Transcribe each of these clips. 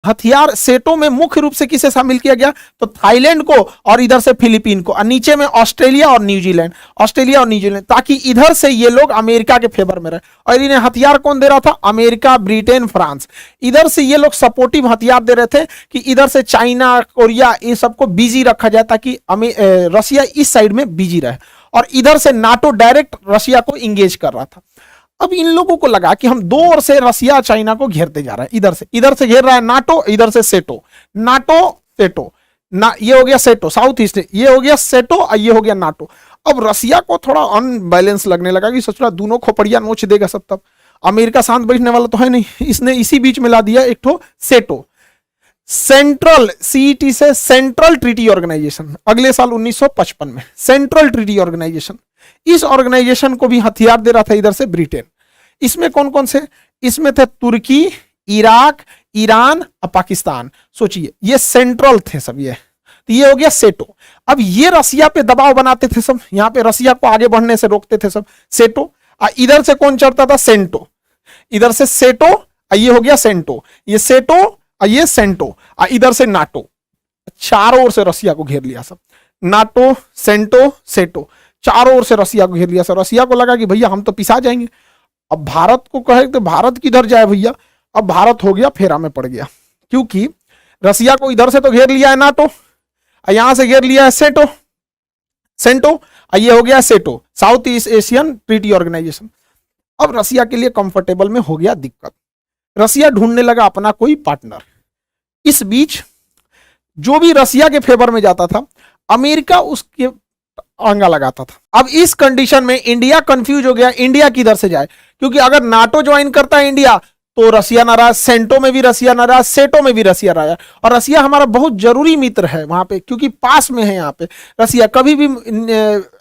हथियार सेटो में मुख्य रूप से किसे शामिल किया गया, तो थाईलैंड को और इधर से फिलीपीन को, और नीचे में ऑस्ट्रेलिया और न्यूजीलैंड, ऑस्ट्रेलिया और न्यूजीलैंड, ताकि इधर से ये लोग अमेरिका के फेवर में रहे। और इन्हें हथियार कौन दे रहा था, अमेरिका, ब्रिटेन, फ्रांस। इधर से ये लोग सपोर्टिव हथियार दे रहे थे कि इधर से चाइना, कोरिया, ये सबको बिजी रखा जाए ताकि रसिया इस साइड में बिजी रहे। और इधर से नाटो डायरेक्ट रसिया को इंगेज कर रहा था। अब इन लोगों को लगा कि हम दो ओर से रसिया चाइना को घेरते जा रहे हैं, इधर से घेर रहा है नाटो, इधर से सेटो, नाटो सेटो ना, ये हो गया सेटो साउथ ईस्ट, ये हो गया सेटो और ये हो गया नाटो। अब रसिया को थोड़ा अनबैलेंस लगने लगा कि सचुरा दोनों खोपड़िया नोच देगा सब, तब अमेरिका शांत बैठने वाला तो है नहीं, इसने इसी बीच में ला दिया एक ठो सेटो, सेंट्रल, सीईटी से सेंट्रल ट्रीटी ऑर्गेनाइजेशन, अगले साल 1955 में सेंट्रल ट्रीटी ऑर्गेनाइजेशन। इस ऑर्गेनाइजेशन को भी हथियार दे रहा था इधर से ब्रिटेन। इसमें कौन कौन से, इसमें थे तुर्की, इराक, ईरान और पाकिस्तान। सोचिए ये सेंट्रल थे सब, ये हो गया सेटो। अब ये रसिया पे दबाव बनाते थे सब, यहां पे रसिया को आगे बढ़ने से रोकते थे सब, सेटो। इधर से कौन चढ़ता था, सेंटो, इधर से सेटो, ये हो गया सेंटो, ये सेटो और ये सेंटो, इधर से नाटो। चारों ओर से रसिया को घेर लिया सब, नाटो, सेंटो, सेटो, चारों ओर से रसिया को घेर लिया सब। रसिया को लगा कि भैया हम तो पिसा जाएंगे। अब भारत को कहे तो भारत किधर जाए भैया, अब भारत हो गया फेरा में पड़ गया, क्योंकि रसिया को इधर से तो घेर लिया है नाटो, यहां से घेर लिया है सेटो, सेंटो, ये हो गया SEATO, South East Asian Treaty Organization. अब रसिया के लिए कंफर्टेबल में हो गया दिक्कत, रसिया ढूंढने लगा अपना कोई पार्टनर। इस बीच जो भी रसिया के फेवर में जाता था, अमेरिका उसके आंगा लगाता था। अब इस कंडीशन में इंडिया कंफ्यूज हो गया, इंडिया किधर से जाए, क्योंकि अगर नाटो ज्वाइन करता है इंडिया तो रसिया नाराज, सेंटो में भी रसिया नाराज, सेटो में भी रसिया नाराज। और रसिया हमारा बहुत जरूरी मित्र है वहां पे, क्योंकि पास में है यहाँ पे रसिया, कभी भी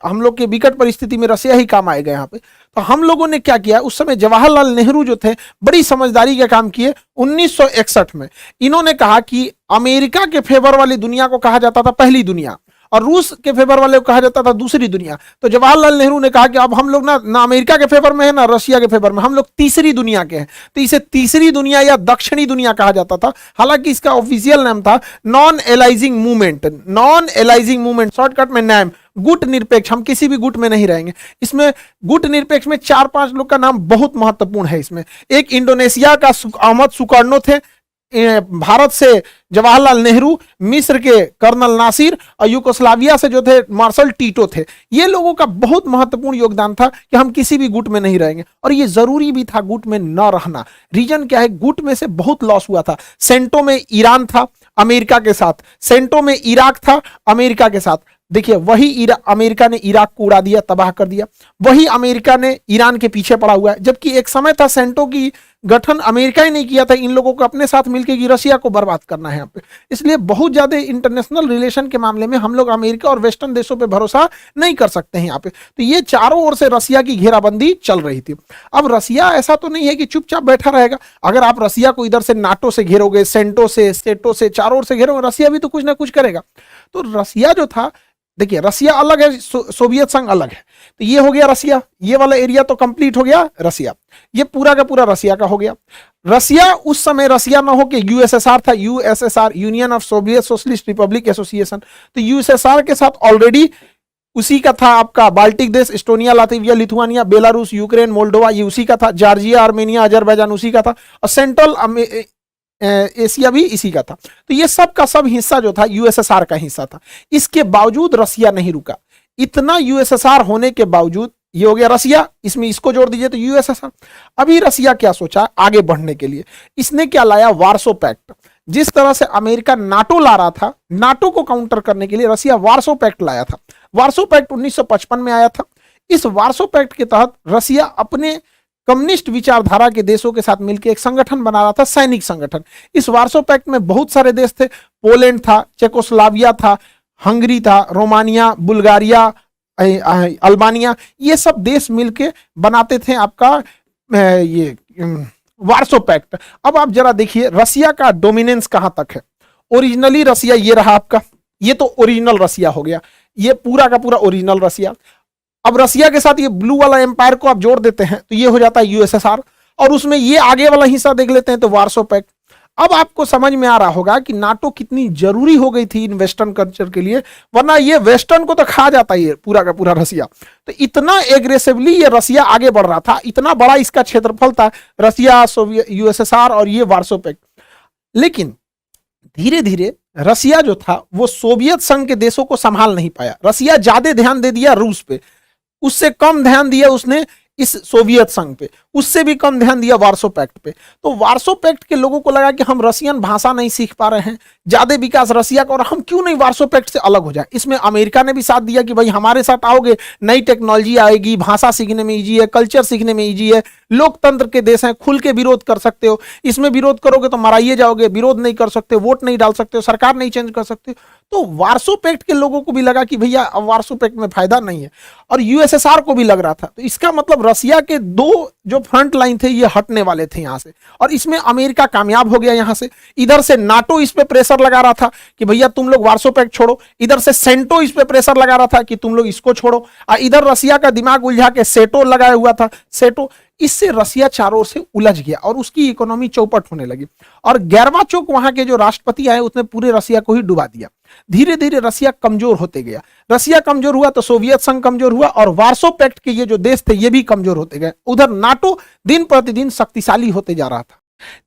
हम लोग के विकट परिस्थिति में रसिया ही काम आएगा यहाँ पे। तो हम लोगों ने क्या किया, उस समय जवाहरलाल नेहरू जो थे बड़ी समझदारी का काम किए। 1961 में इन्होंने कहा कि अमेरिका के फेवर वाली दुनिया को कहा जाता था पहली दुनिया, और रूस के फेवर वाले को कहा जाता था दूसरी दुनिया। तो जवाहरलाल नेहरू ने कहा कि अब हम लोग ना अमेरिका के फेवर में है ना रशिया के फेवर में, हम लोग तीसरी दुनिया के हैं। तो इसे तीसरी दुनिया या दक्षिणी दुनिया कहा जाता था। हालांकि इसका ऑफिशियल नाम था non aliasing movement, non aliasing movement, shortcut में नाम गुट निरपेक्ष, हम किसी भी गुट में नहीं रहेंगे। इसमें गुट निरपेक्ष में 4-5 लोग का नाम बहुत महत्वपूर्ण है। इसमें एक इंडोनेशिया का अहमद सुकार्नो थे, भारत से जवाहरलाल नेहरू, मिस्र के कर्नल नासिर और यूगोस्लाविया से जो थे मार्शल टीटो थे। ये लोगों का बहुत महत्वपूर्ण योगदान था कि हम किसी भी गुट में नहीं रहेंगे, और ये जरूरी भी था गुट में न रहना। रीजन क्या है, गुट में से बहुत लॉस हुआ था। सेंटो में ईरान था अमेरिका के साथ, सेंटो में इराक था अमेरिका के साथ। देखिए वही अमेरिका ने इराक को उड़ा दिया, तबाह कर दिया। वही अमेरिका ने ईरान के पीछे पड़ा हुआ है, जबकि एक समय था सेंटो की गठन अमेरिका ही नहीं किया था, इन लोगों को अपने साथ मिलकर कि रशिया को बर्बाद करना है यहाँ पे। इसलिए बहुत ज्यादा इंटरनेशनल रिलेशन के मामले में हम लोग अमेरिका और वेस्टर्न देशों पे भरोसा नहीं कर सकते हैं यहाँ पे। तो ये चारों ओर से रसिया की घेराबंदी चल रही थी। अब रसिया ऐसा तो नहीं है कि चुपचाप बैठा रहेगा। अगर आप रसिया को इधर से नाटो से घेरोगे, सेंटो से, सेटो से, चारों ओर से घेरोगे, रसिया भी तो कुछ ना कुछ करेगा। तो रसिया जो था, देखिए रसिया अलग है, सोवियत संघ अलग है। तो ये हो गया रसिया, ये वाला एरिया तो कंप्लीट हो गया रसिया, ये पूरा का पूरा रसिया का हो गया। रसिया उस समय रसिया ना हो के यूएसएसआर था, USSR, union of Soviet socialist Republic association. तो यूएसएसआर के साथ ऑलरेडी उसी का था आपका बाल्टिक देश, Estonia, Latvia, Lithuania, Belarus, Ukraine, Moldova, ये उसी का था। जॉर्जिया, आर्मेनिया, अजरबैजान उसी का था। और सेंट्रल एशिया भी इसी का था। तो ये सब का सब हिस्सा जो था यूएसएसआर का हिस्सा था। इसके बावजूद रसिया नहीं रुका। इतना यूएसएसआर होने के बावजूद, ये हो गया रसिया, इसमें इसको जोड़ दीजिए तो यूएसएसआर। अभी रसिया क्या सोचा आगे बढ़ने के लिए, इसने क्या लाया, वार्सो पैक्ट। जिस तरह से अमेरिका नाटो ला रहा था, नाटो को काउंटर करने के लिए रसिया वार्सो पैक्ट लाया था। वार्सो पैक्ट 1955 में आया था। इस वार्सो पैक्ट के तहत रसिया अपने कम्युनिस्ट विचारधारा के देशों के साथ मिलकर एक संगठन बना रहा था, सैनिक संगठन। इस वार्सो पैक्ट में बहुत सारे देश थे, पोलैंड था, चेकोस्लोवाकिया था, हंगरी था, रोमानिया, बुल्गारिया, अल्बानिया, ये सब देश मिलके बनाते थे आपका ये वार्सो पैक्ट। अब आप जरा देखिए रसिया का डोमिनेंस कहां तक है। ओरिजिनली रसिया ये रहा आपका, ये तो ओरिजिनल रसिया हो गया, ये पूरा का पूरा ओरिजिनल रसिया। अब रसिया के साथ ये ब्लू वाला एम्पायर को आप जोड़ देते हैं तो ये हो जाता है यूएसएसआर, और उसमें ये आगे वाला हिस्सा देख लेते हैं तो वार्सो पैक्ट। अब आपको समझ में आ रहा होगा कि नाटो कितनी जरूरी हो गई थी इन वेस्टर्न कल्चर के लिए, वरना ये वेस्टर्न को तो खा जाता ये पूरा का पूरा रसिया। तो इतना एग्रेसिवली ये रसिया आगे बढ़ रहा था, इतना बड़ा इसका क्षेत्रफल था, रसिया, सोवियत, यूएसएसआर और ये वार्सो पैक्ट। लेकिन धीरे धीरे रसिया जो था वो सोवियत संघ के देशों को संभाल नहीं पाया। रसिया ज्यादा ध्यान दे दिया रूस पे, उससे कम ध्यान दिया उसने इस सोवियत संघ पे, उससे भी कम ध्यान दिया वार्सो पैक्ट पे। तो वार्सो पैक्ट के लोगों को लगा कि हम रसियन भाषा नहीं सीख पा रहे हैं, ज्यादा विकास रसिया का, और हम क्यों नहीं वार्सो पैक्ट से अलग हो जाए। इसमें अमेरिका ने भी साथ दिया कि भाई हमारे साथ आओगे, नई टेक्नोलॉजी आएगी, भाषा सीखने में ईजी है, कल्चर सीखने में ईजी है, लोकतंत्र के देश हैं, खुल के विरोध कर सकते हो, इसमें विरोध करोगे तो मराइए जाओगे, विरोध नहीं कर सकते, वोट नहीं डाल सकते हो, सरकार नहीं चेंज कर सकते। तो वार्सो पैक्ट के लोगों को भी लगा कि भैया अब वार्सो पैक्ट में फायदा नहीं है, और यूएसएसआर को भी लग रहा था। तो इसका मतलब रसिया के दो जो फ्रंट लाइन थे ये हटने वाले थे यहां से, और इसमें अमेरिका कामयाब हो गया यहां से। इधर से नाटो इस पे प्रेशर लगा रहा था कि भैया तुम लोग वार्सो पैक्ट छोड़ो, इधर से सेंटो इस पे प्रेशर लगा रहा था कि तुम लोग इसको छोड़ो, और इधर रसिया का दिमाग उलझा के सेटो लगाया हुआ था, सेटो। इससे रसिया चारों ओर से उलझ गया और उसकी इकोनॉमी चौपट होने लगी, और गैरवाचोक वहां के जो राष्ट्रपति आए उसने पूरे रसिया को ही डुबा दिया। धीरे धीरे रसिया कमजोर होते गया, रसिया कमजोर हुआ तो सोवियत संघ कमजोर हुआ, और वार्सो पैक्ट के ये जो देश थे ये भी कमजोर होते गए। उधर नाटो दिन प्रतिदिन शक्तिशाली होते जा रहा था।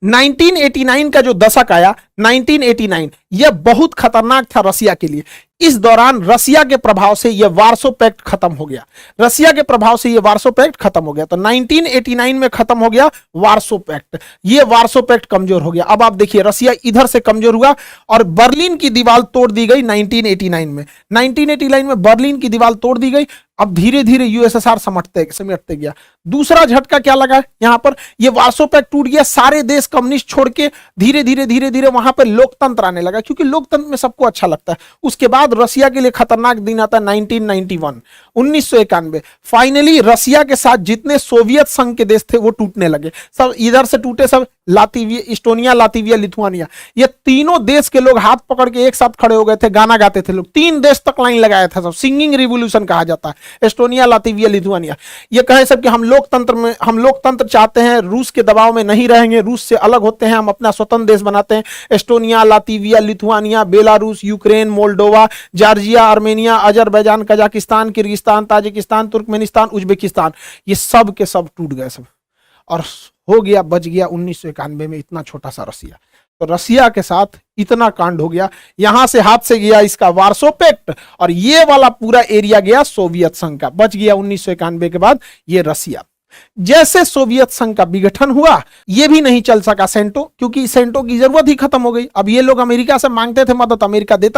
1989 का जो दशक आया, 1989 यह बहुत खतरनाक था रसिया के लिए। इस दौरान रसिया के प्रभाव से यह वार्सो पैक्ट खत्म हो गया, रसिया के प्रभाव से यह वार्सो पैक्ट खत्म हो गया। तो 1989 में खत्म हो गया वार्सो पैक्ट, यह वार्सो पैक्ट कमजोर हो गया। अब आप देखिए रसिया इधर से कमजोर हुआ और बर्लिन की दीवार तोड़ दी गई 1989 में। 1989 में बर्लिन की दीवार तोड़ दी गई। अब धीरे धीरे यूएसएसआर समेटते गया। दूसरा झटका क्या लगा यहां पर, यह वार्सो पैक्ट टूट गया, सारे देश कम्युनिस्ट छोड़ के धीरे धीरे वहां पर लोकतंत्र आने लगा, क्योंकि लोकतंत्र में सबको अच्छा लगता है। उसके बाद रसिया के लिए खतरनाक दिन आता है 1991, 1991। फाइनली रसिया के साथ जितने सोवियत संघ के देश थे वो टूटने लगे, सब इधर से टूटे, सब लातविया, इस्टोनिया, लातविया, लिथुआनिया, ये तीनों देश के लोग हाथ पकड़ के एक साथ खड़े हो गए थे, गाना गाते थे लोग, 3 देश तक लाइन लगाया था, सब सिंगिंग रिवॉल्यूशन कहा जाता है, एस्टोनिया, लातविया, लिथुआनिया। ये कहे सब कि हम लोकतंत्र चाहते हैं, रूस के दबाव में नहीं रहेंगे, रूस से अलग होते हैं, हम अपना स्वतंत्र देश बनाते हैं। Estonia, Latvia, Lithuania, Belarus, Ukraine, Moldova, Georgia, Armenia, Azerbaijan, Kazakhstan, Kyrgyzstan, Tajikistan, Turkmenistan, Uzbekistan, ये सब के सब टूट गए सब, और हो गया, बच गया 1991 में इतना छोटा सा रसिया। तो रसिया के साथ इतना कांड हो गया, यहां से हाथ से गया इसका वार्सो पैक्ट, और ये वाला पूरा एरिया गया सोवियत संघ का, बच गया 1991 के बाद ये रसिया। जैसे सोवियत संघ का विघटन हुआ, ये भी नहीं चल सका सेंटो, क्योंकि सेंटो की जरूरत ही खत्म हो गई। अब ये लोग अमेरिका से मांगते थे मदद, अमेरिका देता